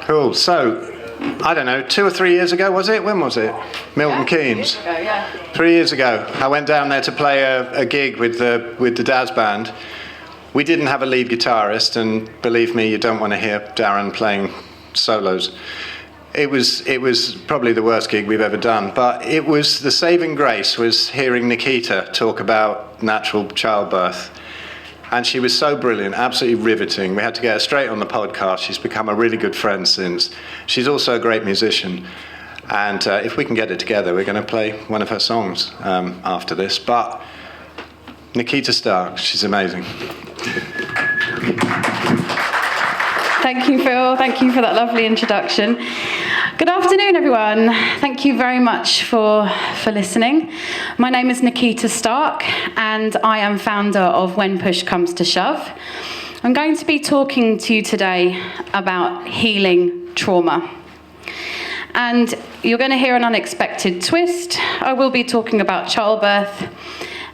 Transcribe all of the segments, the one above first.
Cool. So, I don't know, 2 or 3 years ago, was it? When was it? Milton Keynes. 3 years ago, yeah. 3 years ago. I went down there to play a gig with the Daz band. We didn't have a lead guitarist, and believe me, you don't want to hear Darren playing solos. It was probably the worst gig we've ever done, but it was the saving grace was hearing Nickita talk about natural childbirth. And she was so brilliant, absolutely riveting. We had to get her straight on the podcast. She's become a really good friend since. She's also a great musician. And if we can get it together, we're going to play one of her songs after this. But Nickita Starck, she's amazing. Thank you, Phil. Thank you for that lovely introduction. Good afternoon, everyone. Thank you very much for listening. My name is Nickita Starck, and I am founder of When Push Comes to Shove. I'm going to be talking to you today about healing trauma. And you're going to hear an unexpected twist. I will be talking about childbirth.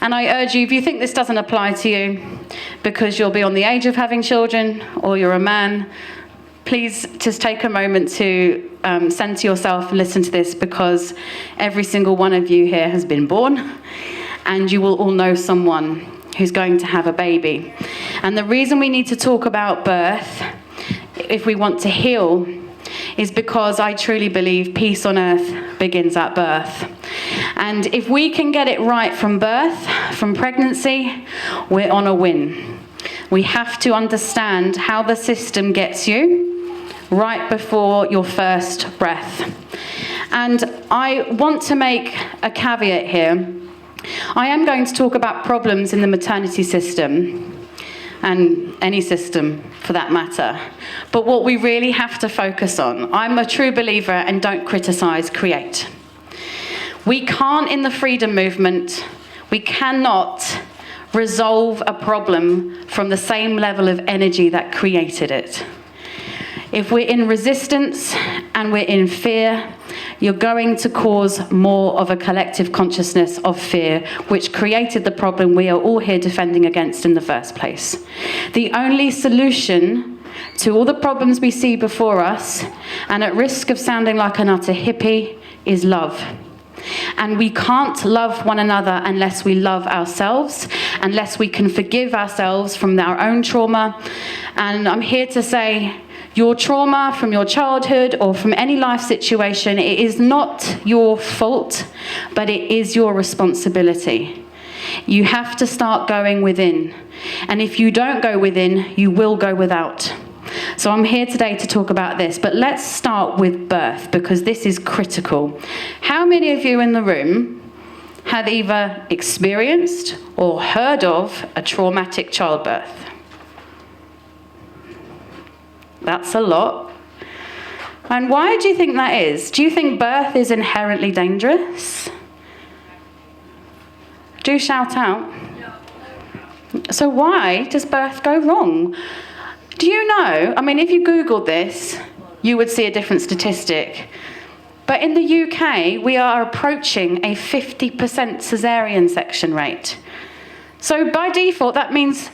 And I urge you, if you think this doesn't apply to you because you'll be on the age of having children or you're a man, please just take a moment to center yourself and listen to this, because every single one of you here has been born and you will all know someone who's going to have a baby. And the reason we need to talk about birth, if we want to heal, is because I truly believe peace on earth begins at birth. And if we can get it right from birth, from pregnancy, we're on a win. We have to understand how the system gets you right before your first breath. And I want to make a caveat here. I am going to talk about problems in the maternity system, and any system for that matter. But what we really have to focus on, I'm a true believer and don't criticize, create. We can't, in the freedom movement, we cannot resolve a problem from the same level of energy that created it. If we're in resistance and we're in fear, you're going to cause more of a collective consciousness of fear, which created the problem we are all here defending against in the first place. The only solution to all the problems we see before us, and at risk of sounding like an utter hippie, is love. And we can't love one another unless we love ourselves, unless we can forgive ourselves from our own trauma. And I'm here to say, your trauma from your childhood or from any life situation, it is not your fault, but it is your responsibility. You have to start going within. And if you don't go within, you will go without. So I'm here today to talk about this, but let's start with birth, because this is critical. How many of you in the room have either experienced or heard of a traumatic childbirth? That's a lot. And why do you think that is? Do you think birth is inherently dangerous? Do shout out. So why does birth go wrong? Do you know, I mean, if you Googled this, you would see a different statistic. But in the UK, we are approaching a 50% caesarean section rate. So by default, that means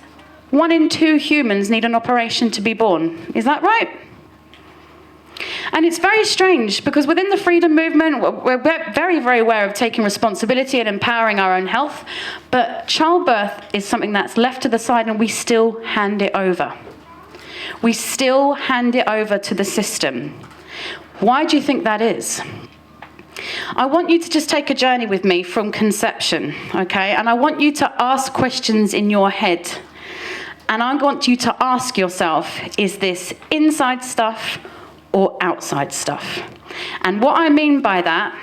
1 in 2 humans need an operation to be born. Is that right? And it's very strange, because within the freedom movement, we're very, very aware of taking responsibility and empowering our own health. But childbirth is something that's left to the side, and we still hand it over. We still hand it over to the system. Why do you think that is? I want you to just take a journey with me from conception, okay? And I want you to ask questions in your head. And I want you to ask yourself, is this inside stuff or outside stuff? And what I mean by that,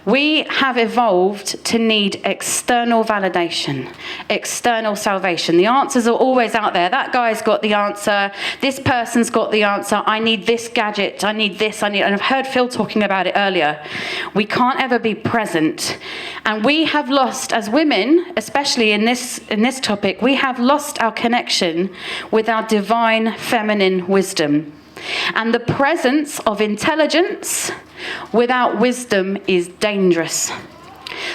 we have evolved to need external validation, external salvation. The answers are always out there. That guy's got the answer. This person's got the answer. I need this gadget. I need this. And I've heard Phil talking about it earlier. We can't ever be present. And we have lost, as women, especially in this topic, we have lost our connection with our divine feminine wisdom. And the presence of intelligence without wisdom is dangerous.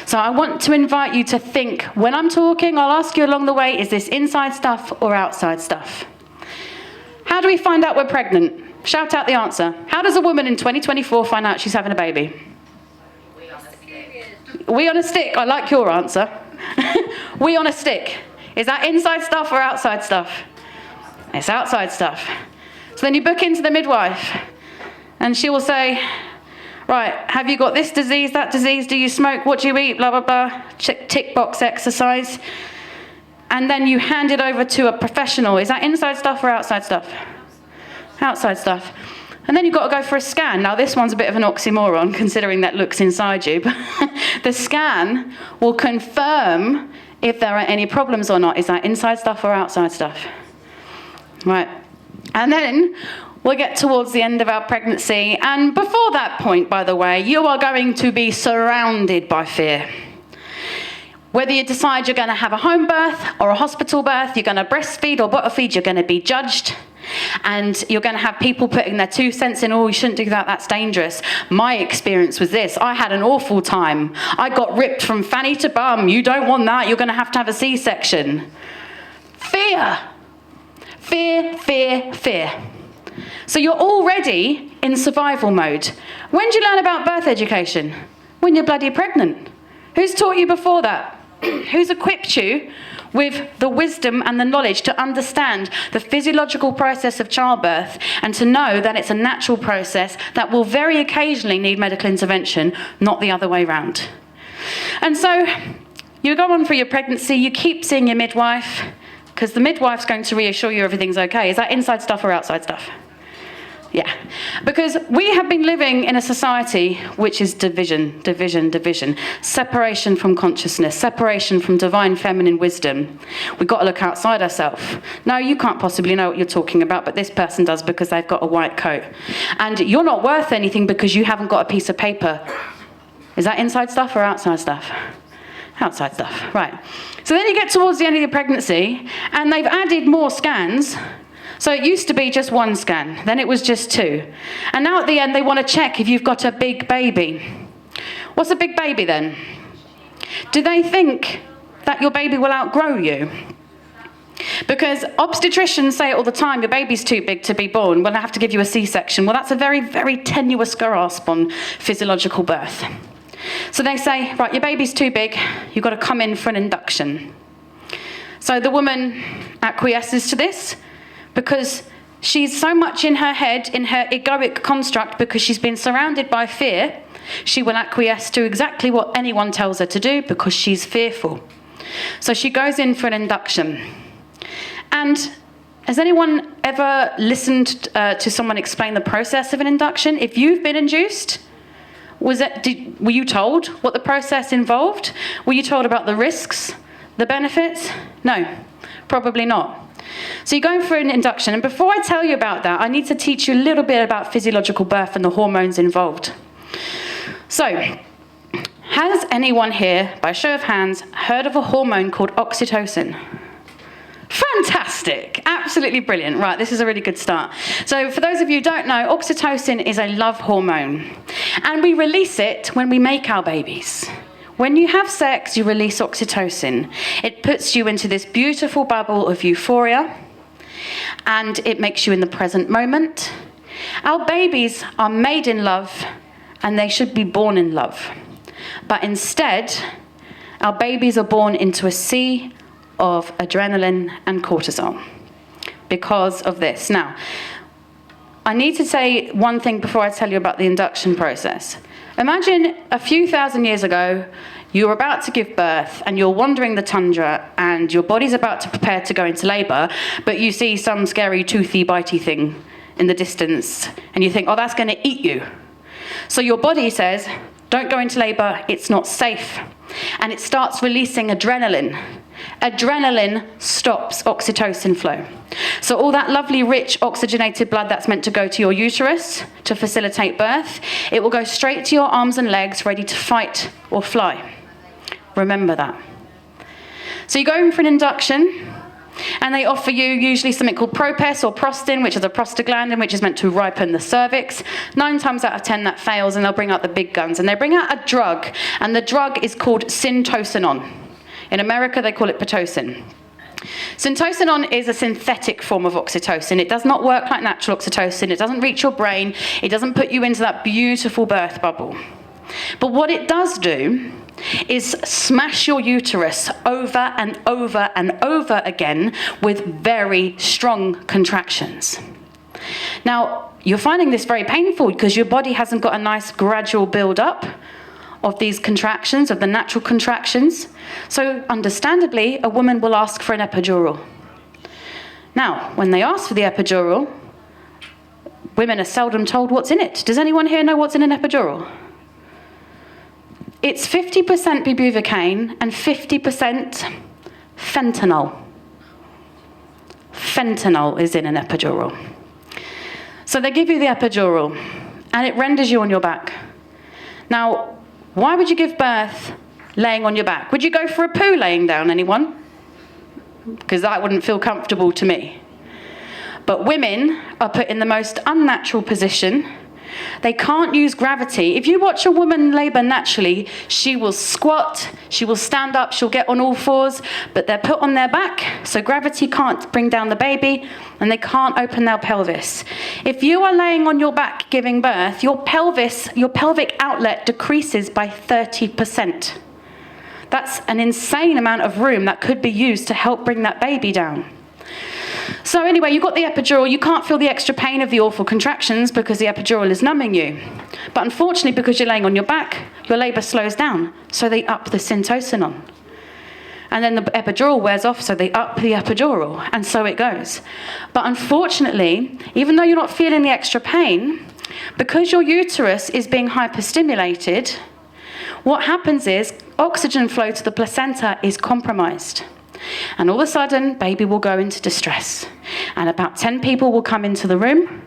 So I want to invite you to think, when I'm talking, I'll ask you along the way, is this inside stuff or outside stuff? How do we find out we're pregnant? Shout out the answer. How does a woman in 2024 find out she's having a baby? We on a stick. I like your answer. We on a stick. Is that inside stuff or outside stuff? It's outside stuff. So then you book into the midwife, and she will say, right, have you got this disease, that disease? Do you smoke? What do you eat? Blah, blah, blah. Tick box exercise. And then you hand it over to a professional. Is that inside stuff or outside stuff? Outside stuff. And then you've got to go for a scan. Now, this one's a bit of an oxymoron, considering that looks inside you. But the scan will confirm if there are any problems or not. Is that inside stuff or outside stuff? Right. And then we'll get towards the end of our pregnancy. And before that point, by the way, you are going to be surrounded by fear. Whether you decide you're going to have a home birth or a hospital birth, you're going to breastfeed or bottle feed, you're going to be judged. And you're going to have people putting their 2 cents in, oh, you shouldn't do that, that's dangerous. My experience was this. I had an awful time. I got ripped from fanny to bum. You don't want that. You're going to have a C-section. Fear. Fear, fear, fear. So you're already in survival mode. When did you learn about birth education? When you're bloody pregnant. Who's taught you before that? Who's equipped you with the wisdom and the knowledge to understand the physiological process of childbirth and to know that it's a natural process that will very occasionally need medical intervention, not the other way round? And so you go on for your pregnancy, you keep seeing your midwife, because the midwife's going to reassure you everything's okay. Is that inside stuff or outside stuff? Yeah, because we have been living in a society which is division, division, division, separation from consciousness, separation from divine feminine wisdom. We've got to look outside ourselves. No, you can't possibly know what you're talking about, but this person does because they've got a white coat. And you're not worth anything because you haven't got a piece of paper. Is that inside stuff or outside stuff? Outside stuff, right. So then you get towards the end of your pregnancy, and they've added more scans. So it used to be just 1 scan, then it was just 2. And now at the end, they want to check if you've got a big baby. What's a big baby then? Do they think that your baby will outgrow you? Because obstetricians say it all the time, your baby's too big to be born, we'll have to give you a C-section. Well, that's a very, very tenuous grasp on physiological birth. So they say, right, your baby's too big, you've got to come in for an induction. So the woman acquiesces to this, because she's so much in her head, in her egoic construct, because she's been surrounded by fear, she will acquiesce to exactly what anyone tells her to do because she's fearful. So she goes in for an induction. And has anyone ever listened to someone explain the process of an induction? If you've been induced, were you told what the process involved? Were you told about the risks, the benefits? No, probably not. So you're going for an induction, and before I tell you about that, I need to teach you a little bit about physiological birth and the hormones involved. So, has anyone here, by show of hands, heard of a hormone called oxytocin? Fantastic, absolutely brilliant. Right, this is a really good start. So for those of you who don't know, oxytocin is a love hormone, and we release it when we make our babies. When you have sex, you release oxytocin. It puts you into this beautiful bubble of euphoria, and it makes you in the present moment. Our babies are made in love, and they should be born in love. But instead, our babies are born into a sea of adrenaline and cortisol because of this. Now, I need to say one thing before I tell you about the induction process. Imagine a few thousand years ago, you're about to give birth and you're wandering the tundra and your body's about to prepare to go into labour, but you see some scary toothy bitey thing in the distance and you think, oh, that's going to eat you. So your body says, don't go into labour, it's not safe. And it starts releasing adrenaline. Adrenaline stops oxytocin flow. So all that lovely, rich, oxygenated blood that's meant to go to your uterus to facilitate birth, it will go straight to your arms and legs, ready to fight or fly. Remember that. So you go in for an induction, and they offer you usually something called Propes or Prostin, which is a prostaglandin, which is meant to ripen the cervix. 9 times out of 10 that fails, and they'll bring out the big guns. And they bring out a drug, and the drug is called syntocinon. In America, they call it Pitocin. Syntocinon is a synthetic form of oxytocin. It does not work like natural oxytocin. It doesn't reach your brain. It doesn't put you into that beautiful birth bubble. But what it does do is smash your uterus over and over and over again with very strong contractions. Now, you're finding this very painful because your body hasn't got a nice gradual build-up of these contractions, of the natural contractions. So, understandably, a woman will ask for an epidural. Now, when they ask for the epidural, women are seldom told what's in it. Does anyone here know what's in an epidural? It's 50% bupivacaine and 50% fentanyl. Fentanyl is in an epidural. So they give you the epidural, and it renders you on your back. Now, why would you give birth laying on your back? Would you go for a poo laying down, anyone? Because that wouldn't feel comfortable to me. But women are put in the most unnatural position. They can't use gravity. If you watch a woman labour naturally, she will squat, she will stand up, she'll get on all fours, but they're put on their back, so gravity can't bring down the baby, and they can't open their pelvis. If you are laying on your back giving birth, your pelvic outlet decreases by 30%. That's an insane amount of room that could be used to help bring that baby down. So anyway, you've got the epidural. You can't feel the extra pain of the awful contractions because the epidural is numbing you. But unfortunately, because you're laying on your back, your labour slows down. So they up the syntocinon. And then the epidural wears off, so they up the epidural. And so it goes. But unfortunately, even though you're not feeling the extra pain, because your uterus is being hyperstimulated, what happens is oxygen flow to the placenta is compromised. And all of a sudden, baby will go into distress. And about 10 people will come into the room,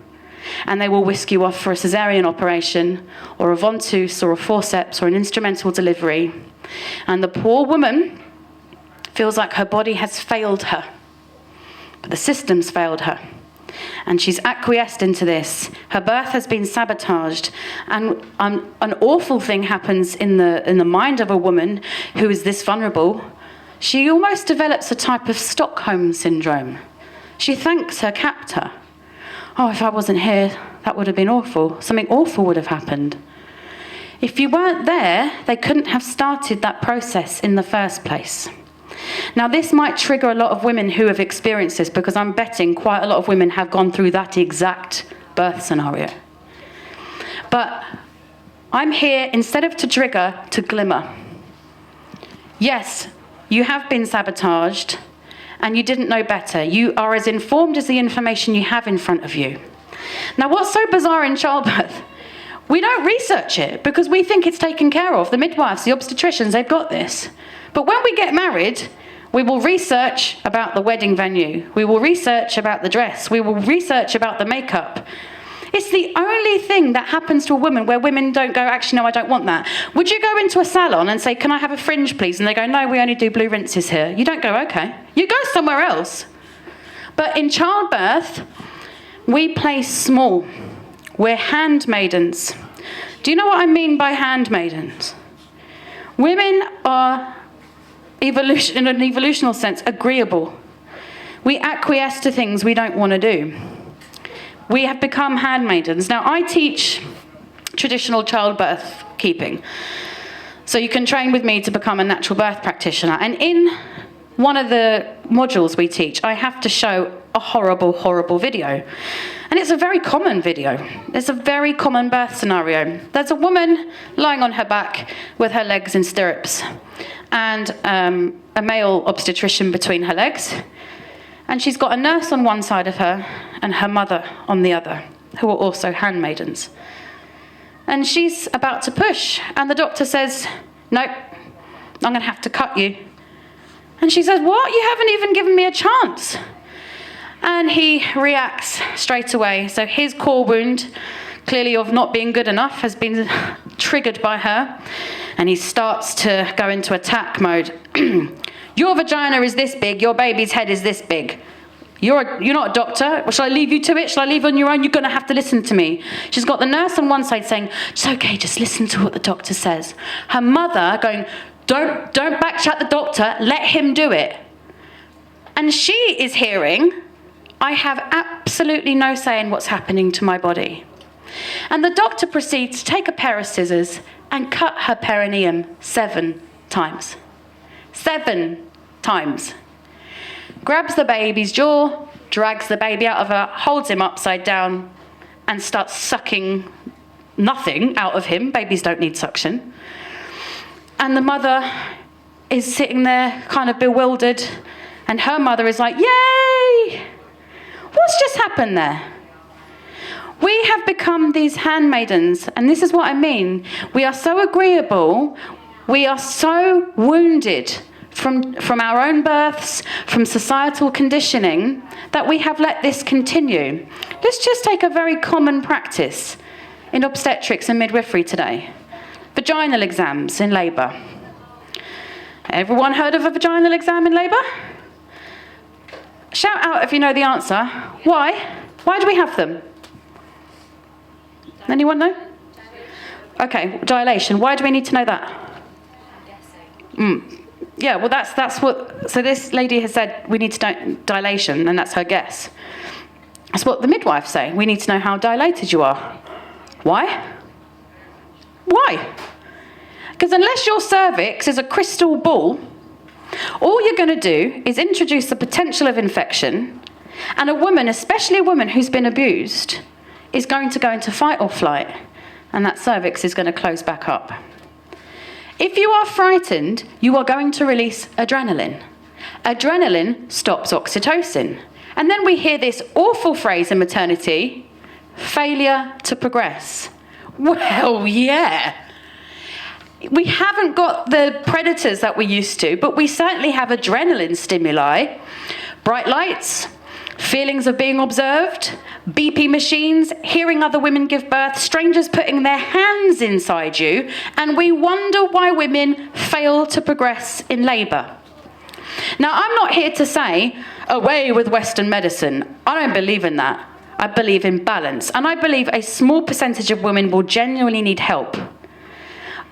and they will whisk you off for a cesarean operation, or a ventouse, or a forceps, or an instrumental delivery. And the poor woman feels like her body has failed her. But the system's failed her. And she's acquiesced into this. Her birth has been sabotaged. And an awful thing happens in the mind of a woman who is this vulnerable. She almost develops a type of Stockholm syndrome. She thanks her captor. Oh, if I wasn't here, that would have been awful. Something awful would have happened. If you weren't there, they couldn't have started that process in the first place. Now, this might trigger a lot of women who have experienced this, because I'm betting quite a lot of women have gone through that exact birth scenario. But I'm here, instead of to trigger, to glimmer. Yes, you have been sabotaged, and you didn't know better. You are as informed as the information you have in front of you. Now, what's so bizarre in childbirth? We don't research it because we think it's taken care of. The midwives, the obstetricians, they've got this. But when we get married, we will research about the wedding venue. We will research about the dress. We will research about the makeup. It's the only thing that happens to a woman where women don't go, actually, no, I don't want that. Would you go into a salon and say, can I have a fringe, please? And they go, no, we only do blue rinses here. You don't go, okay. You go somewhere else. But in childbirth, we play small. We're handmaidens. Do you know what I mean by handmaidens? Women are, in an evolutional sense, agreeable. We acquiesce to things we don't want to do. We have become handmaidens. Now, I teach traditional childbirth keeping. So you can train with me to become a natural birth practitioner. And in one of the modules we teach, I have to show a horrible, horrible video. And it's a very common video. It's a very common birth scenario. There's a woman lying on her back with her legs in stirrups, and a male obstetrician between her legs. And she's got a nurse on one side of her and her mother on the other, who are also handmaidens. And she's about to push, and the doctor says, nope, I'm going to have to cut you. And she says, what? You haven't even given me a chance. And he reacts straight away. So his core wound, clearly of not being good enough, has been triggered by her. And he starts to go into attack mode. Your vagina is this big, your baby's head is this big. You're not a doctor. Shall I leave you to it? Shall I leave you on your own? You're going to have to listen to me. She's got the nurse on one side saying, it's okay, just listen to what the doctor says. Her mother going, don't backchat the doctor, let him do it. And she is hearing, I have absolutely no say in what's happening to my body. And the doctor proceeds to take a pair of scissors and cut her perineum 7 times. 7 times. Grabs the baby's jaw, drags the baby out of her, holds him upside down, and starts sucking nothing out of him. Babies don't need suction. And the mother is sitting there kind of bewildered, and her mother is like, yay! What's just happened there? We have become these handmaidens, and this is what I mean. We are so agreeable, we are so wounded from our own births, from societal conditioning, that we have let this continue. Let's just take a very common practice in obstetrics and midwifery today. Vaginal exams in labour. Everyone heard of a vaginal exam in labour? Shout out if you know the answer. Why? Why do we have them? Anyone know? Okay, dilation. Why do we need to know that? Yeah, well, that's what... So this lady has said we need to know dilation, and that's her guess. That's what the midwives say. We need to know how dilated you are. Why? Why? Because unless your cervix is a crystal ball, all you're going to do is introduce the potential of infection, and a woman, especially a woman who's been abused, is going to go into fight or flight, and that cervix is going to close back up. If you are frightened, you are going to release adrenaline. Adrenaline stops oxytocin. And then we hear this awful phrase in maternity, failure to progress. Well, yeah. We haven't got the predators that we used to, but we certainly have adrenaline stimuli, bright lights, feelings of being observed, BP machines, hearing other women give birth, strangers putting their hands inside you, and we wonder why women fail to progress in labour. Now, I'm not here to say, away with Western medicine. I don't believe in that. I believe in balance, and I believe a small percentage of women will genuinely need help.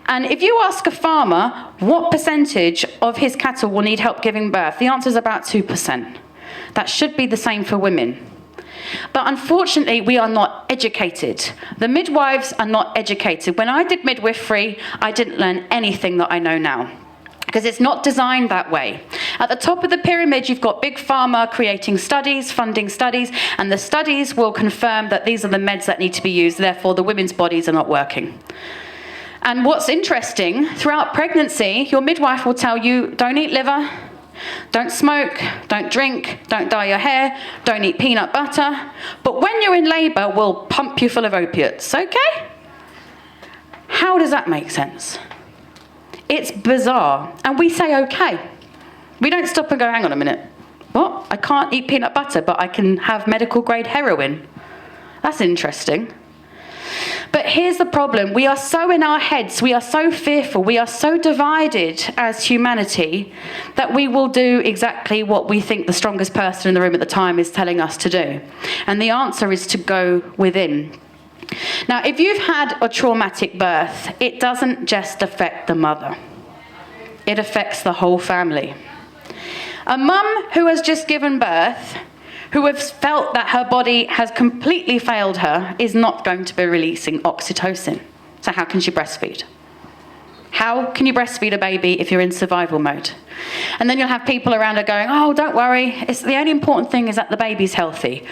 And if you ask a farmer what percentage of his cattle will need help giving birth, the answer is about 2%. That should be the same for women. But unfortunately, we are not educated. The midwives are not educated. When I did midwifery, I didn't learn anything that I know now, because it's not designed that way. At the top of the pyramid, you've got Big Pharma creating studies, funding studies, and the studies will confirm that these are the meds that need to be used, therefore the women's bodies are not working. And what's interesting, throughout pregnancy, your midwife will tell you, don't eat liver, don't smoke, don't drink, don't dye your hair, don't eat peanut butter. But when you're in labour, we'll pump you full of opiates, okay? How does that make sense? It's bizarre. And we say, okay. We don't stop and go, hang on a minute. What? I can't eat peanut butter, but I can have medical grade heroin. That's interesting. But here's the problem. We are so in our heads, we are so fearful, we are so divided as humanity that we will do exactly what we think the strongest person in the room at the time is telling us to do. And the answer is to go within. Now, if you've had a traumatic birth, it doesn't just affect the mother. It affects the whole family. A mum who has just given birth, who has felt that her body has completely failed her, is not going to be releasing oxytocin. So how can she breastfeed? How can you breastfeed a baby if you're in survival mode? And then you'll have people around her going, oh, don't worry, it's the only important thing is that the baby's healthy.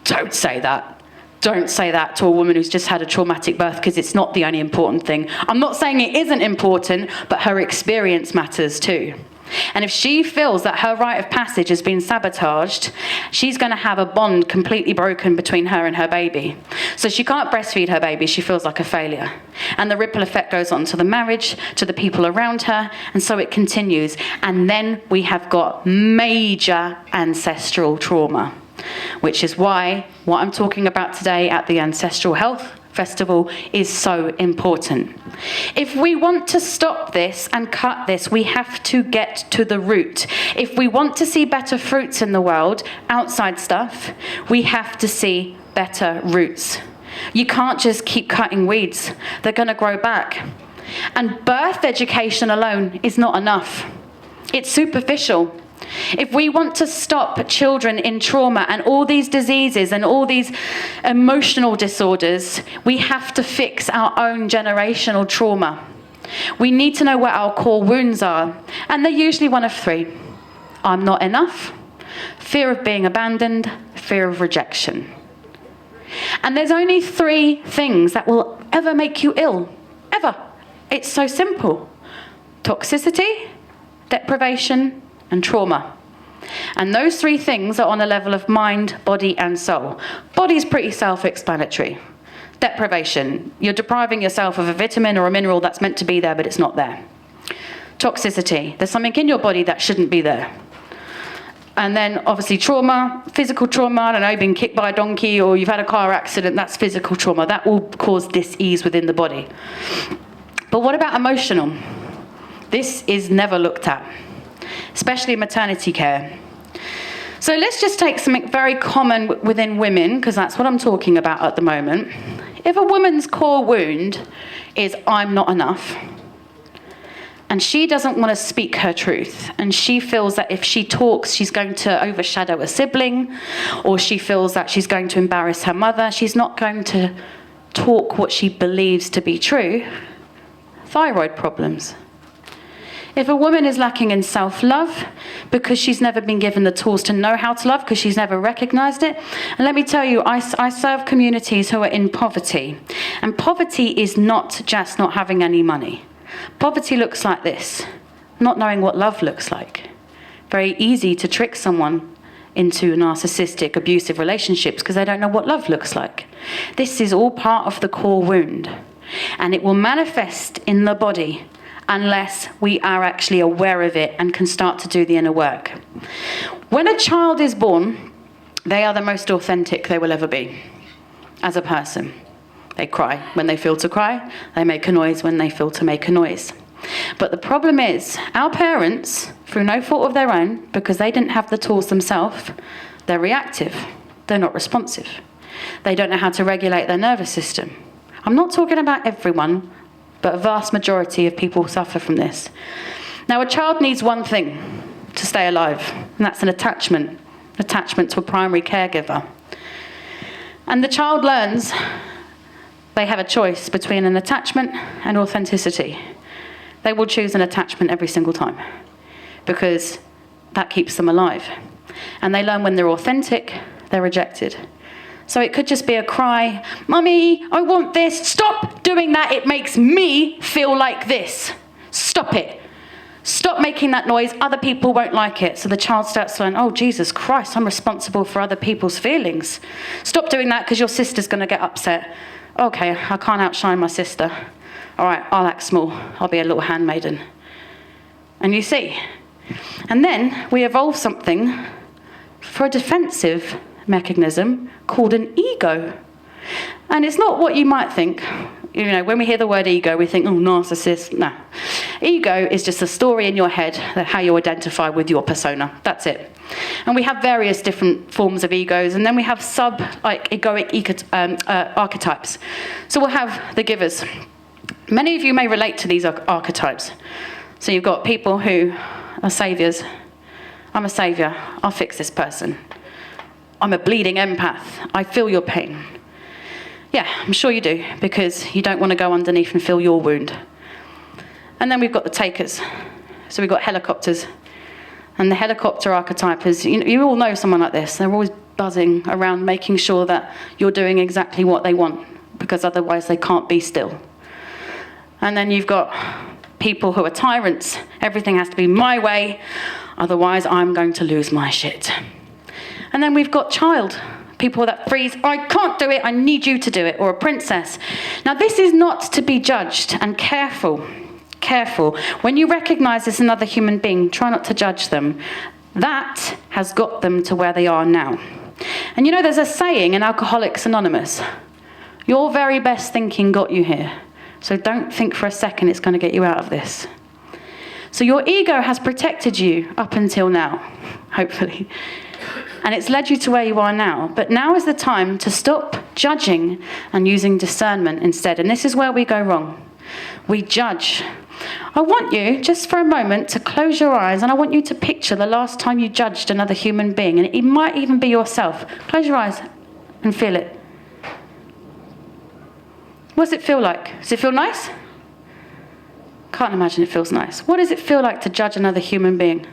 Don't say that. Don't say that to a woman who's just had a traumatic birth, because it's not the only important thing. I'm not saying it isn't important, but her experience matters too. And if she feels that her rite of passage has been sabotaged, she's going to have a bond completely broken between her and her baby. So she can't breastfeed her baby, she feels like a failure. And the ripple effect goes on to the marriage, to the people around her, and so it continues. And then we have got major ancestral trauma, which is why what I'm talking about today at the Ancestral Health Festival is so important. If we want to stop this and cut this, we have to get to the root. If we want to see better fruits in the world, outside stuff, we have to see better roots. You can't just keep cutting weeds. They're going to grow back. And birth education alone is not enough. It's superficial. If we want to stop children in trauma and all these diseases and all these emotional disorders, we have to fix our own generational trauma. We need to know what our core wounds are. And they're usually one of three. I'm not enough, fear of being abandoned, fear of rejection. And there's only three things that will ever make you ill. Ever. It's so simple. Toxicity, deprivation, and trauma. And those three things are on a level of mind, body, and soul. Body's pretty self-explanatory. Deprivation, you're depriving yourself of a vitamin or a mineral that's meant to be there, but it's not there. Toxicity, there's something in your body that shouldn't be there. And then obviously trauma, physical trauma, I don't know, being kicked by a donkey or you've had a car accident, that's physical trauma. That will cause dis-ease within the body. But what about emotional? This is never looked at, especially in maternity care. So let's just take something very common within women, because that's what I'm talking about at the moment. If a woman's core wound is, I'm not enough, and she doesn't want to speak her truth, and she feels that if she talks, she's going to overshadow a sibling, or she feels that she's going to embarrass her mother, she's not going to talk what she believes to be true. Thyroid problems. If a woman is lacking in self-love because she's never been given the tools to know how to love, because she's never recognized it. And let me tell you, I serve communities who are in poverty. And poverty is not just not having any money. Poverty looks like this, not knowing what love looks like. Very easy to trick someone into narcissistic, abusive relationships because they don't know what love looks like. This is all part of the core wound. And it will manifest in the body unless we are actually aware of it and can start to do the inner work. When a child is born, they are the most authentic they will ever be as a person. They cry when they feel to cry. They make a noise when they feel to make a noise. But the problem is, our parents, through no fault of their own, because they didn't have the tools themselves, they're reactive. They're not responsive. They don't know how to regulate their nervous system. I'm not talking about everyone, but a vast majority of people suffer from this. Now, a child needs one thing to stay alive, and that's an attachment to a primary caregiver. And the child learns they have a choice between an attachment and authenticity. They will choose an attachment every single time because that keeps them alive. And they learn when they're authentic, they're rejected. So it could just be a cry, "Mummy, I want this. Stop doing that. It makes me feel like this. Stop it. Stop making that noise. Other people won't like it." So the child starts to learn, "Oh, Jesus Christ, I'm responsible for other people's feelings. Stop doing that because your sister's going to get upset. Okay, I can't outshine my sister. All right, I'll act small. I'll be a little handmaiden." And you see. And then we evolve something for a defensive mechanism called an ego. And it's not what you might think. You know, when we hear the word ego, we think, oh, narcissist. No. Ego is just a story in your head that how you identify with your persona. That's it. And we have various different forms of egos, and then we have egoic archetypes. So we'll have the givers. Many of you may relate to these archetypes. So you've got people who are saviors. I'm a savior. I'll fix this person. I'm a bleeding empath. I feel your pain. Yeah, I'm sure you do, because you don't want to go underneath and feel your wound. And then we've got the takers. So we've got helicopters. And the helicopter archetype is, you all know someone like this. They're always buzzing around making sure that you're doing exactly what they want, because otherwise they can't be still. And then you've got people who are tyrants. Everything has to be my way, otherwise I'm going to lose my shit. And then we've got child, people that freeze, I can't do it, I need you to do it, or a princess. Now this is not to be judged, and careful. When you recognise there's another human being, try not to judge them. That has got them to where they are now. And you know, there's a saying in Alcoholics Anonymous, your very best thinking got you here. So don't think for a second it's going to get you out of this. So your ego has protected you up until now, hopefully. And it's led you to where you are now. But now is the time to stop judging and using discernment instead. And this is where we go wrong. We judge. I want you, just for a moment, to close your eyes, and I want you to picture the last time you judged another human being, and it might even be yourself. Close your eyes and feel it. What does it feel like? Does it feel nice? Can't imagine it feels nice. What does it feel like to judge another human being?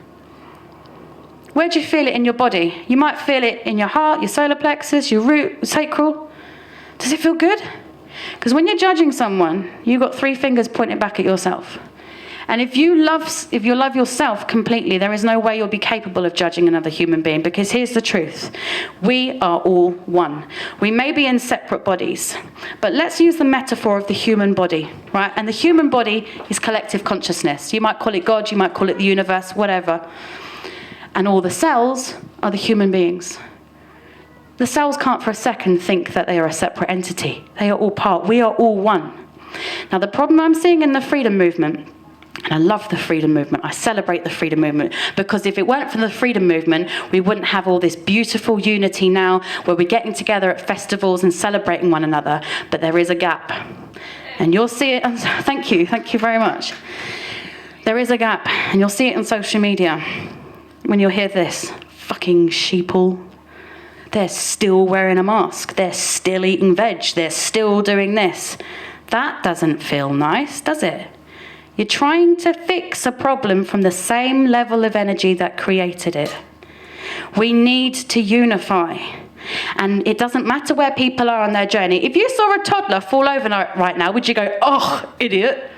Where do you feel it in your body? You might feel it in your heart, your solar plexus, your root, sacral. Does it feel good? Because when you're judging someone, you've got 3 fingers pointing back at yourself. And if you love yourself completely, there is no way you'll be capable of judging another human being, because here's the truth. We are all one. We may be in separate bodies, but let's use the metaphor of the human body, right? And the human body is collective consciousness. You might call it God, you might call it the universe, whatever. And all the cells are the human beings. The cells can't for a second think that they are a separate entity. They are all part. We are all one. Now, the problem I'm seeing in the freedom movement, and I love the freedom movement, I celebrate the freedom movement, because if it weren't for the freedom movement, we wouldn't have all this beautiful unity now where we're getting together at festivals and celebrating one another. But there is a gap. And you'll see it. Thank you very much. There is a gap, and you'll see it on social media when you'll hear this. Fucking sheeple. They're still wearing a mask. They're still eating veg. They're still doing this. That doesn't feel nice, does it? You're trying to fix a problem from the same level of energy that created it. We need to unify. And it doesn't matter where people are on their journey. If you saw a toddler fall over right now, would you go, oh, idiot?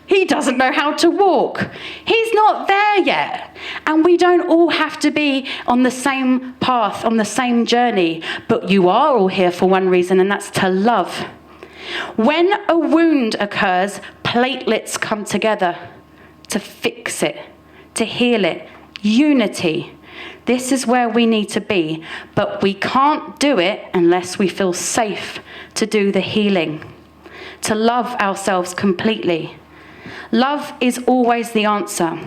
He doesn't know how to walk. He's not there yet. And we don't all have to be on the same path, on the same journey. But you are all here for one reason, and that's to love. When a wound occurs, platelets come together to fix it, to heal it. Unity. This is where we need to be. But we can't do it unless we feel safe to do the healing, to love ourselves completely. Love is always the answer.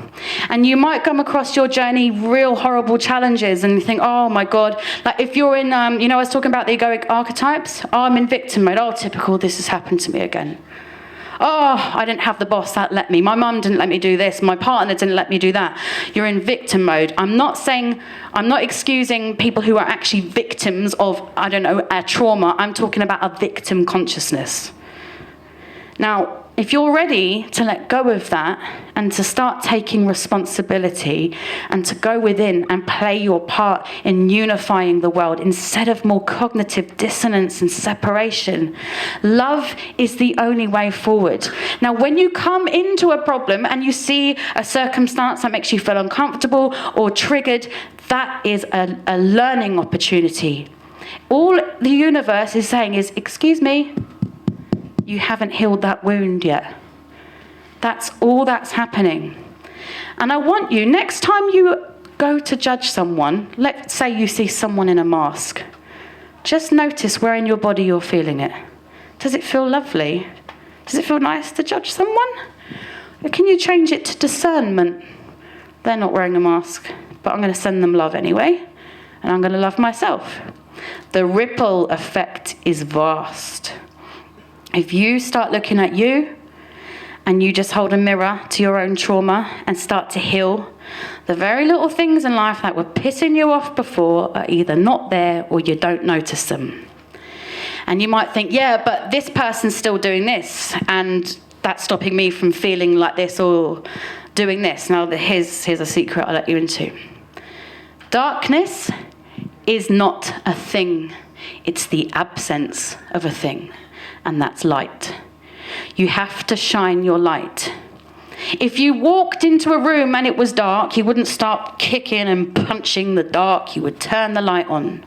And you might come across your journey real horrible challenges and you think, oh my God. Like if you're in, I was talking about the egoic archetypes. Oh, I'm in victim mode. Oh, typical, this has happened to me again. Oh, I didn't have the boss that let me. My mum didn't let me do this. My partner didn't let me do that. You're in victim mode. I'm not excusing people who are actually victims of, a trauma. I'm talking about a victim consciousness. Now, if you're ready to let go of that and to start taking responsibility and to go within and play your part in unifying the world instead of more cognitive dissonance and separation, love is the only way forward. Now, when you come into a problem and you see a circumstance that makes you feel uncomfortable or triggered, that is a learning opportunity. All the universe is saying is, excuse me, you haven't healed that wound yet. That's all that's happening. And I want you, next time you go to judge someone, let's say you see someone in a mask, just notice where in your body you're feeling it. Does it feel lovely? Does it feel nice to judge someone? Or can you change it to discernment? They're not wearing a mask, but I'm going to send them love anyway, and I'm going to love myself. The ripple effect is vast. If you start looking at you and you just hold a mirror to your own trauma and start to heal, the very little things in life that were pissing you off before are either not there or you don't notice them. And you might think, yeah, but this person's still doing this and that's stopping me from feeling like this or doing this. Now, here's a secret I'll let you into. Darkness is not a thing. It's the absence of a thing. And that's light. You have to shine your light. If you walked into a room and it was dark, you wouldn't start kicking and punching the dark. You would turn the light on.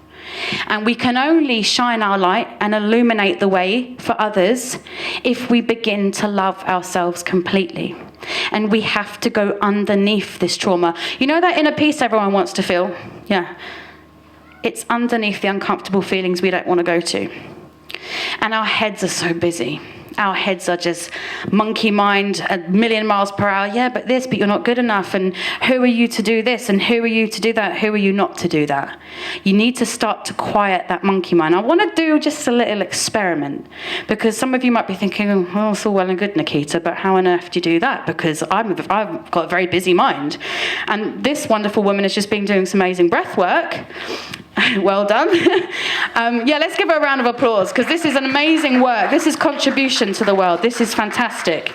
And we can only shine our light and illuminate the way for others if we begin to love ourselves completely. And we have to go underneath this trauma. You know that inner peace everyone wants to feel? Yeah. It's underneath the uncomfortable feelings we don't want to go to. And our heads are so busy. our heads are just monkey mind, a million miles per hour. Yeah, but this, but you're not good enough. And who are you to do this? And who are you to do that? Who are you not to do that? You need to start to quiet that monkey mind. I want to do just a little experiment, because some of you might be thinking, oh, it's all well and good, Nickita, but how on earth do you do that? Because I've got a very busy mind. And this wonderful woman has just been doing some amazing breath work. Well done. Yeah, let's give her a round of applause, because this is an amazing work. This is contribution to the world. This is fantastic.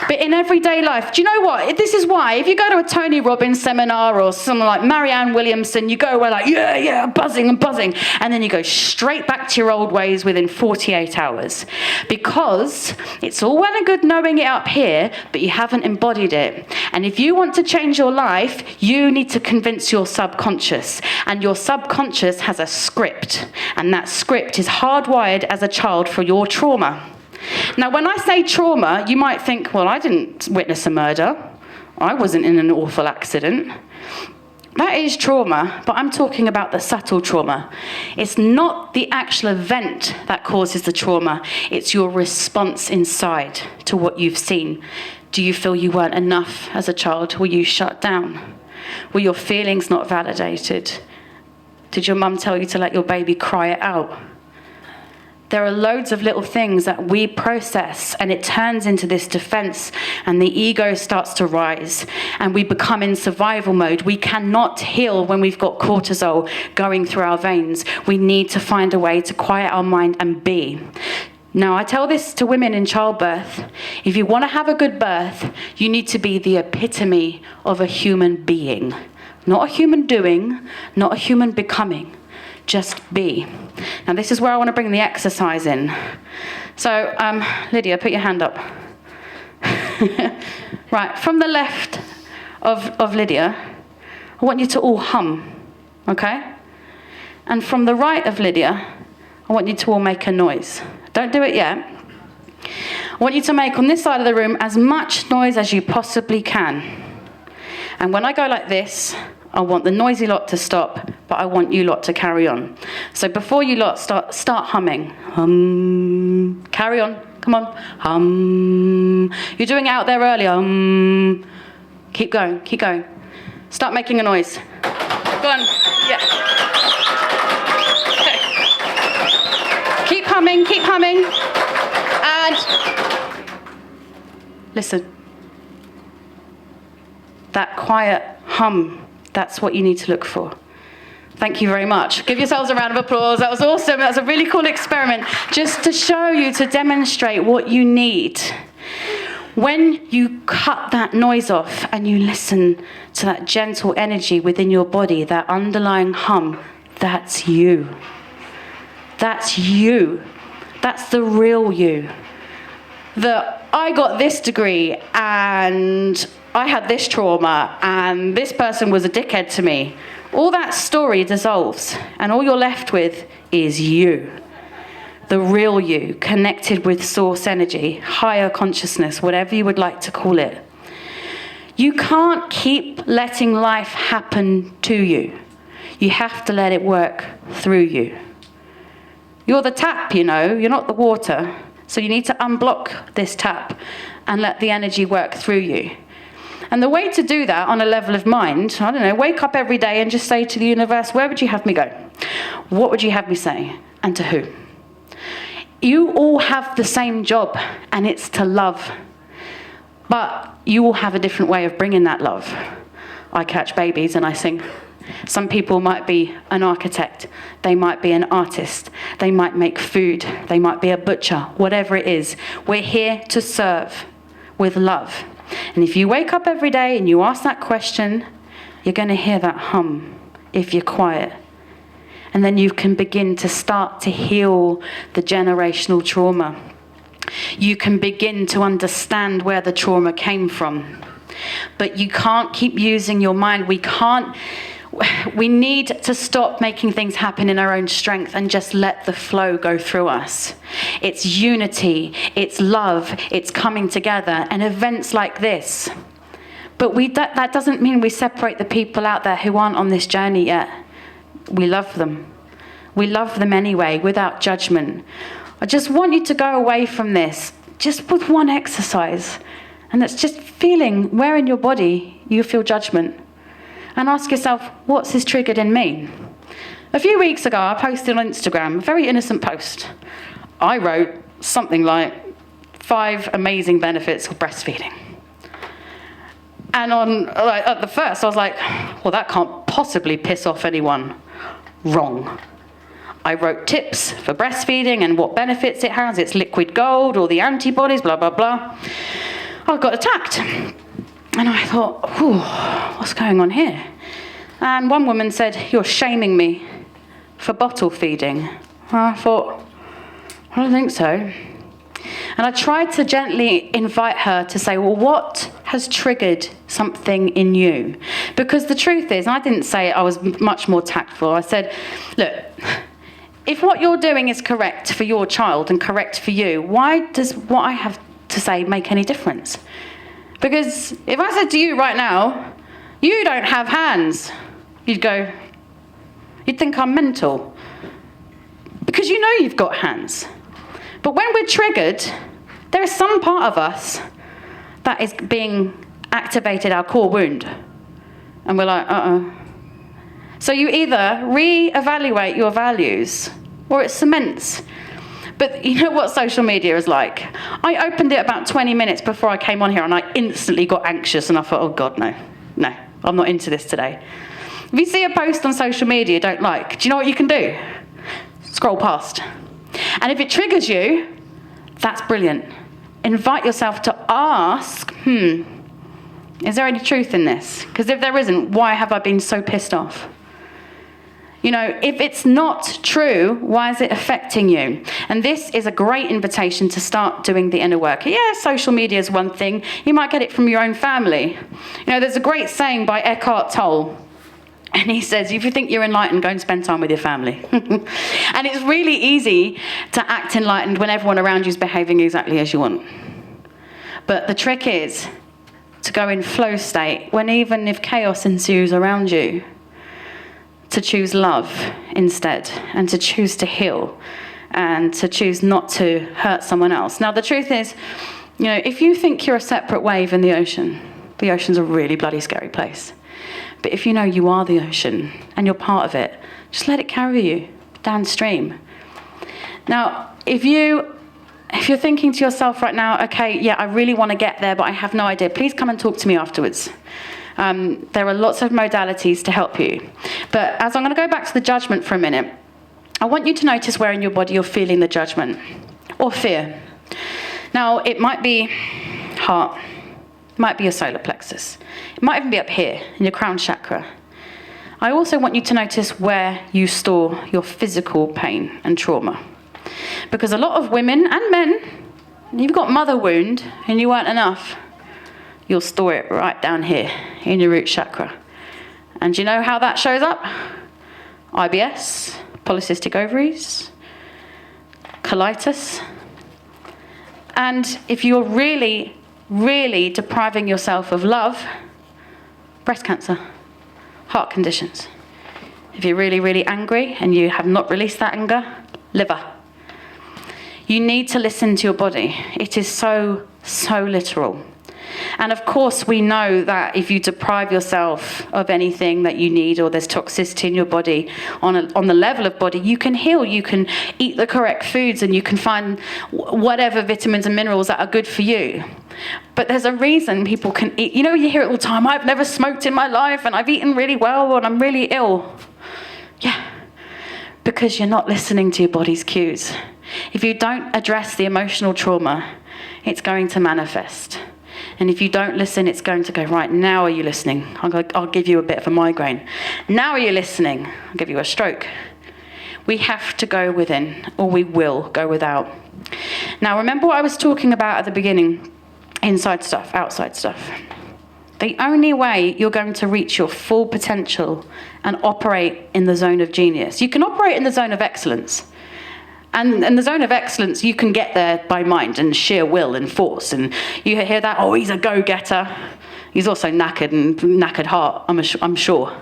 But in everyday life, do you know what? This is why, if you go to a Tony Robbins seminar or someone like Marianne Williamson, you go away like, yeah, buzzing and buzzing. And then you go straight back to your old ways within 48 hours. Because it's all well and good knowing it up here, but you haven't embodied it. And if you want to change your life, you need to convince your subconscious. And your subconscious has a script. And that script is hardwired as a child for your trauma. Now, when I say trauma, you might think, well, I didn't witness a murder. I wasn't in an awful accident. That is trauma, but I'm talking about the subtle trauma. It's not the actual event that causes the trauma. It's your response inside to what you've seen. Do you feel you weren't enough as a child? Were you shut down? Were your feelings not validated? Did your mum tell you to let your baby cry it out? There are loads of little things that we process, and it turns into this defense, and the ego starts to rise, and we become in survival mode. We cannot heal when we've got cortisol going through our veins. We need to find a way to quiet our mind and be. Now, I tell this to women in childbirth. If you want to have a good birth, you need to be the epitome of a human being. Not a human doing, not a human becoming. Just be. Now, this is where I want to bring the exercise in. So, Lydia, put your hand up. Right, from the left of Lydia, I want you to all hum, okay? And from the right of Lydia, I want you to all make a noise. Don't do it yet. I want you to make on this side of the room as much noise as you possibly can. And when I go like this, I want the noisy lot to stop, but I want you lot to carry on. So before you lot start humming. Hum. Carry on. Come on. Hum. You're doing it out there earlier. Hum. Keep going. Keep going. Start making a noise. Go on. Yeah. Okay. Keep humming. Keep humming. And listen. That quiet hum. That's what you need to look for. Thank you very much. Give yourselves a round of applause. That was awesome. That was a really cool experiment, just to show you, to demonstrate what you need. When you cut that noise off and you listen to that gentle energy within your body, that underlying hum, that's you. That's you. That's the real you. I got this degree and I had this trauma and this person was a dickhead to me. All that story dissolves, and all you're left with is you. The real you, connected with source energy, higher consciousness, whatever you would like to call it. You can't keep letting life happen to you. You have to let it work through you. You're the tap, you know, you're not the water. So you need to unblock this tap and let the energy work through you. And the way to do that on a level of mind, I don't know, wake up every day and just say to the universe, where would you have me go? What would you have me say? And to who? You all have the same job, and it's to love. But you all have a different way of bringing that love. I catch babies and I sing. Some people might be an architect, they might be an artist, they might make food, they might be a butcher, whatever it is. We're here to serve with love. And if you wake up every day and you ask that question, you're going to hear that hum if you're quiet. And then you can begin to start to heal the generational trauma. You can begin to understand where the trauma came from. But you can't keep using your mind. We need to stop making things happen in our own strength and just let the flow go through us. It's unity, it's love, it's coming together, and events like this. But that doesn't mean we separate the people out there who aren't on this journey yet. We love them. We love them anyway, without judgment. I just want you to go away from this just with one exercise. And that's just feeling where in your body you feel judgment. And ask yourself, what's this triggered in me? A few weeks ago, I posted on Instagram a very innocent post. I wrote something like 5 amazing benefits of breastfeeding. And at the first, I was like, well, that can't possibly piss off anyone. Wrong. I wrote tips for breastfeeding and what benefits it has. It's liquid gold, all the antibodies, blah, blah, blah. I got attacked. And I thought, what's going on here? And one woman said, you're shaming me for bottle feeding. And I thought, I don't think so. And I tried to gently invite her to say, well, what has triggered something in you? Because the truth is, and I didn't say it, I was much more tactful. I said, look, if what you're doing is correct for your child and correct for you, why does what I have to say make any difference? Because if I said to you right now, you don't have hands, you'd think I'm mental. Because you know you've got hands. But when we're triggered, there is some part of us that is being activated, our core wound. And we're like, So you either re-evaluate your values, or it cements. But you know what social media is like? I opened it about 20 minutes before I came on here, and I instantly got anxious, and I thought, oh God, no, I'm not into this today. If you see a post on social media you don't like, do you know what you can do? Scroll past. And if it triggers you, that's brilliant. Invite yourself to ask, is there any truth in this? Because if there isn't, why have I been so pissed off? You know, if it's not true, why is it affecting you? And this is a great invitation to start doing the inner work. Yeah, social media is one thing. You might get it from your own family. You know, there's a great saying by Eckhart Tolle. And he says, if you think you're enlightened, go and spend time with your family. And it's really easy to act enlightened when everyone around you is behaving exactly as you want. But the trick is to go in flow state when even if chaos ensues around you, to choose love instead, and to choose to heal, and to choose not to hurt someone else. Now, the truth is, you know, if you think you're a separate wave in the ocean's a really bloody scary place. But if you know you are the ocean and you're part of it, just let it carry you downstream. Now, if you're thinking to yourself right now, okay, yeah, I really want to get there, but I have no idea, please come and talk to me afterwards. There are lots of modalities to help you. But as I'm going to go back to the judgment for a minute, I want you to notice where in your body you're feeling the judgment or fear. Now, it might be heart. It might be your solar plexus. It might even be up here in your crown chakra. I also want you to notice where you store your physical pain and trauma. Because a lot of women and men, you've got mother wound and you weren't enough, you'll store it right down here in your root chakra. And do you know how that shows up? IBS, polycystic ovaries, colitis. And if you're really depriving yourself of love, breast cancer, heart conditions. If you're really angry and you have not released that anger, liver. You need to listen to your body. It is so literal. And of course, we know that if you deprive yourself of anything that you need, or there's toxicity in your body on the level of body, you can heal. You can eat the correct foods and you can find whatever vitamins and minerals that are good for you. But there's a reason people can eat. You know, you hear it all the time, I've never smoked in my life and I've eaten really well and I'm really ill. Yeah, because you're not listening to your body's cues. If you don't address the emotional trauma, it's going to manifest. And if you don't listen, it's going to go, right, now are you listening? I'll give you a bit of a migraine. Now are you listening? I'll give you a stroke. We have to go within, or we will go without. Now, remember what I was talking about at the beginning? Inside stuff, outside stuff. The only way you're going to reach your full potential and operate in the zone of genius. You can operate in the zone of excellence. And in the zone of excellence, you can get there by mind and sheer will and force. And you hear that, oh, he's a go-getter. He's also knackered and knackered heart, I'm sure.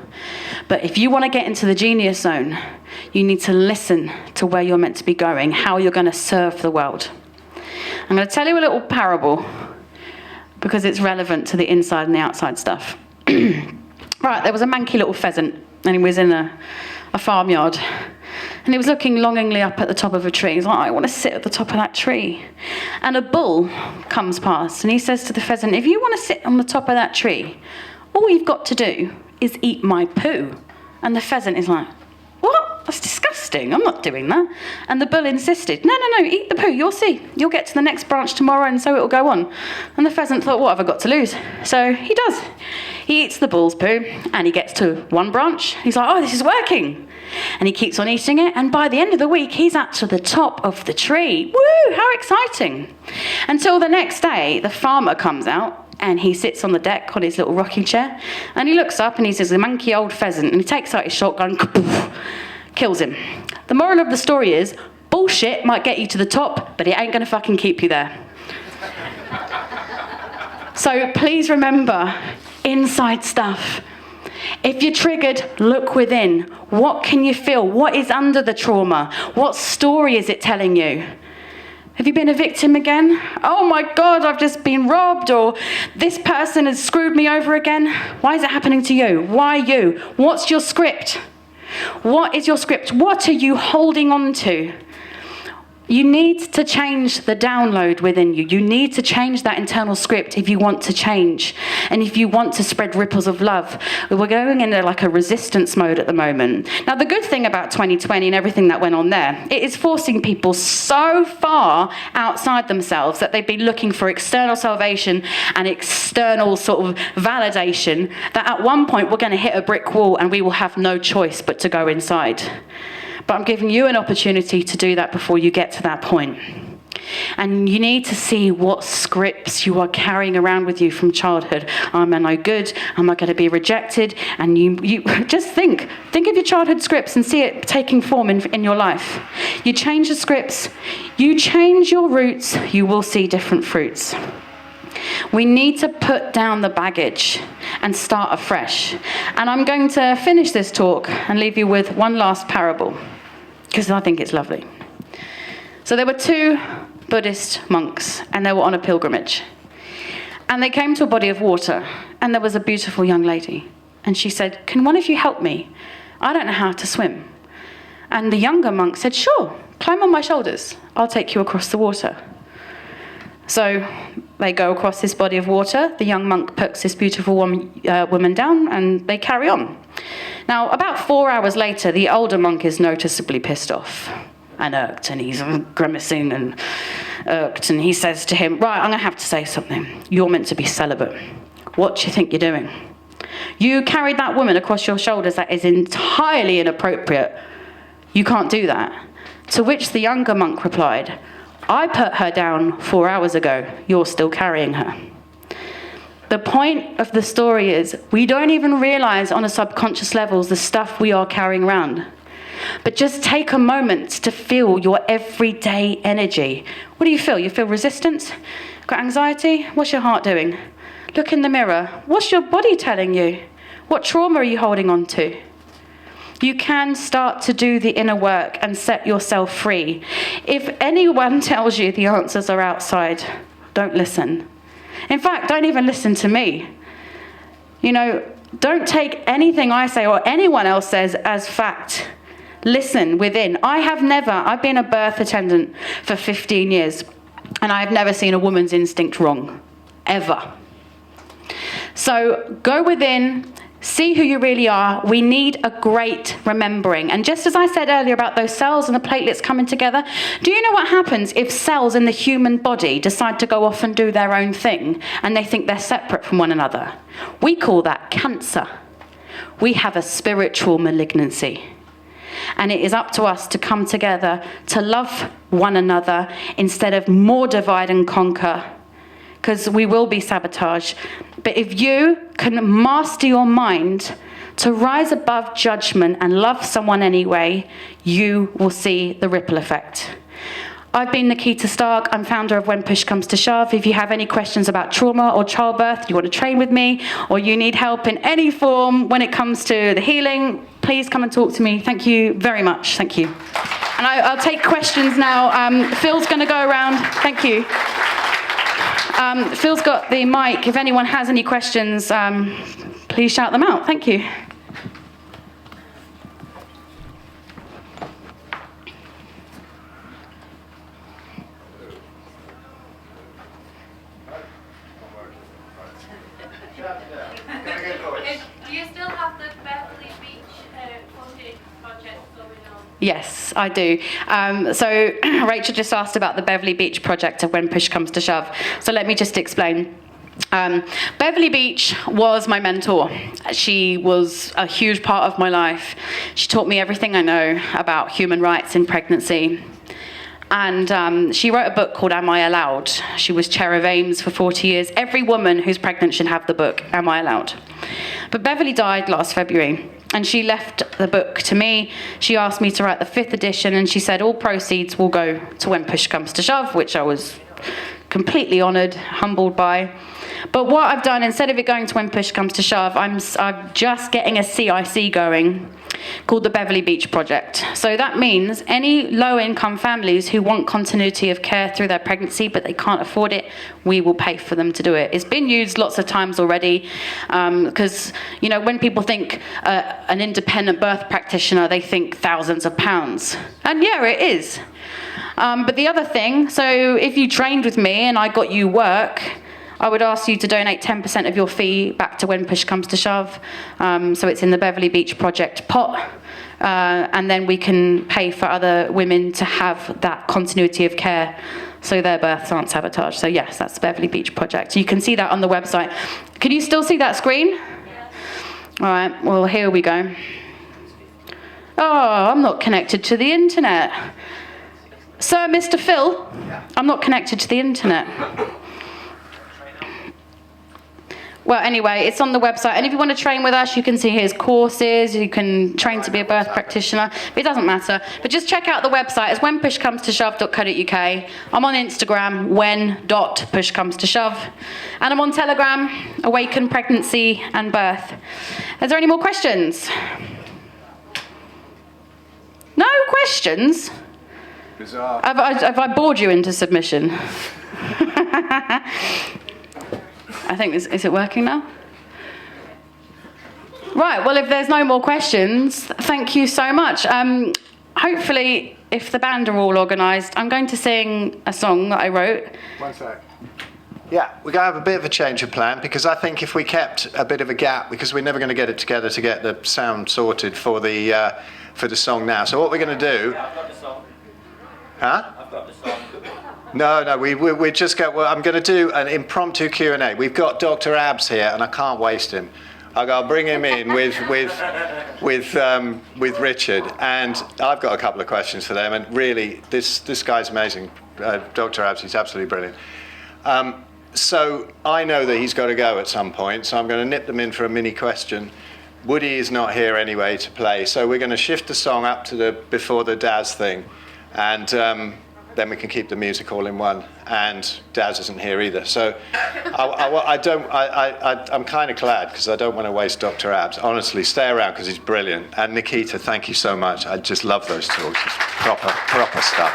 But if you want to get into the genius zone, you need to listen to where you're meant to be going, how you're going to serve the world. I'm going to tell you a little parable because it's relevant to the inside and the outside stuff. Right, there was a manky little pheasant, and he was in a farmyard. And he was looking longingly up at the top of a tree. He's like, I want to sit at the top of that tree. And a bull comes past, and he says to the pheasant, if you want to sit on the top of that tree, all you've got to do is eat my poo. And the pheasant is like, what? That's disgusting. I'm not doing that. And the bull insisted, no, eat the poo. You'll see. You'll get to the next branch tomorrow, and so it'll go on. And the pheasant thought, what have I got to lose? So he does. He eats the bull's poo, and he gets to one branch. He's like, oh, this is working. And he keeps on eating it, and by the end of the week, he's up to the top of the tree. Woo, how exciting. Until the next day, the farmer comes out, and he sits on the deck on his little rocking chair, and he looks up, and he sees a manky old pheasant, and he takes out his shotgun, kills him. The moral of the story is, bullshit might get you to the top, but it ain't gonna fucking keep you there. So please remember, inside stuff. If you're triggered, look within. What can you feel? What is under the trauma? What story is it telling you? Have you been a victim again? Oh my God, I've just been robbed, or this person has screwed me over again. Why is it happening to you? Why you? What's your script? What is your script? What are you holding on to? You need to change the download within you. You need to change that internal script if you want to change. And if you want to spread ripples of love. We're going into like a resistance mode at the moment. Now, the good thing about 2020 and everything that went on there, it is forcing people so far outside themselves that they've been looking for external salvation and external sort of validation that at one point we're going to hit a brick wall and we will have no choice but to go inside. But I'm giving you an opportunity to do that before you get to that point. And you need to see what scripts you are carrying around with you from childhood. Am I no good? Am I going to be rejected? And you just think of your childhood scripts and see it taking form in your life. You change the scripts, you change your roots, you will see different fruits. We need to put down the baggage and start afresh. And I'm going to finish this talk and leave you with one last parable, because I think it's lovely. So there were two Buddhist monks, and they were on a pilgrimage. And they came to a body of water, and there was a beautiful young lady. And she said, can one of you help me? I don't know how to swim. And the younger monk said, sure, climb on my shoulders. I'll take you across the water. So they go across this body of water. The young monk puts this beautiful woman down, and they carry on. Now, about 4 hours later, the older monk is noticeably pissed off and irked, and he's grimacing and irked, and he says to him, right, I'm going to have to say something. You're meant to be celibate. What do you think you're doing? You carried that woman across your shoulders. That is entirely inappropriate. You can't do that. To which the younger monk replied, I put her down 4 hours ago. You're still carrying her. The point of the story is we don't even realize on a subconscious level the stuff we are carrying around. But just take a moment to feel your everyday energy. What do you feel? You feel resistance? Got anxiety? What's your heart doing? Look in the mirror. What's your body telling you? What trauma are you holding on to? You can start to do the inner work and set yourself free. If anyone tells you the answers are outside, don't listen. In fact, don't even listen to me. Don't take anything I say or anyone else says as fact. Listen within. I've been a birth attendant for 15 years, and I've never seen a woman's instinct wrong, ever. So go within. See who you really are. We need a great remembering. And just as I said earlier about those cells and the platelets coming together, do you know what happens if cells in the human body decide to go off and do their own thing and they think they're separate from one another? We call that cancer. We have a spiritual malignancy. And it is up to us to come together to love one another instead of more divide and conquer, because we will be sabotaged. But if you can master your mind to rise above judgment and love someone anyway, you will see the ripple effect. I've been Nickita Starck. I'm founder of When Push Comes to Shove. If you have any questions about trauma or childbirth, you want to train with me, or you need help in any form when it comes to the healing, please come and talk to me. Thank you very much. Thank you. And I'll take questions now. Phil's going to go around. Thank you. Phil's got the mic. If anyone has any questions, please shout them out. Thank you. Do you still have the Beverley Beech Project going on? Yes, I do. So Rachel just asked about the Beverley Beech Project of when push comes to shove. So let me just explain. Beverley Beech was my mentor. She was a huge part of my life. She taught me everything I know about human rights in pregnancy. And she wrote a book called Am I Allowed? She was chair of AIMS for 40 years. Every woman who's pregnant should have the book, Am I Allowed? But Beverley died last February, and she left the book to me. She asked me to write the 5th edition, and she said all proceeds will go to When Push Comes to Shove, which I was completely honoured, humbled by. But what I've done, instead of it going to When Push Comes to Shove, I'm just getting a CIC going called the Beverley Beech Project. So that means any low-income families who want continuity of care through their pregnancy but they can't afford it, we will pay for them to do it. It's been used lots of times already because, you know, when people think an independent birth practitioner, they think thousands of pounds. And yeah, it is. But the other thing, so if you trained with me and I got you work, I would ask you to donate 10% of your fee back to When Push Comes to Shove. So it's in the Beverley Beech Project pot. And then we can pay for other women to have that continuity of care so their births aren't sabotaged. So yes, that's the Beverley Beech Project. You can see that on the website. Can you still see that screen? Yes. All right, well, here we go. Oh, I'm not connected to the internet. Sir, Mr. Phil, I'm not connected to the internet. Well, anyway, it's on the website. And if you want to train with us, you can see here's courses. You can train to be a birth practitioner. It doesn't matter. But just check out the website. It's whenpushcomestosshove.co.uk. I'm on Instagram, when.pushcomestosshove. And I'm on Telegram, Awaken Pregnancy and Birth. Is there any more questions? No questions? Bizarre. Have I bored you into submission? I think, is it working now? Right, well, if there's no more questions, thank you so much. Hopefully, if the band are all organised, I'm going to sing a song that I wrote. One sec. Yeah, we're going to have a bit of a change of plan because I think if we kept a bit of a gap, because we're never going to get it together to get the sound sorted for the song now. So what we're going to do... I've got the song. Huh? I've got the song. No, we just go. Well, I'm going to do an impromptu Q&A. We've got Dr. Abs here, and I can't waste him. I'll bring him in with Richard, and I've got a couple of questions for them. And really, this guy's amazing, Dr. Abs. He's absolutely brilliant. So I know that he's got to go at some point, so I'm going to nip them in for a mini question. Woody is not here anyway to play, so we're going to shift the song up to the before the Daz thing, and then we can keep the music all in one. And Daz isn't here either, so I'm kind of glad because I don't want to waste Dr. Abs. Honestly, stay around because he's brilliant. And Nickita, thank you so much. I just love those talks. It's proper stuff.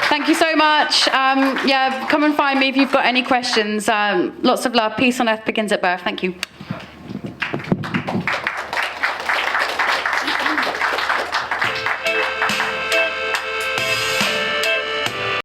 Thank you so much. Yeah, come and find me if you've got any questions. Lots of love. Peace on earth begins at birth. Thank you.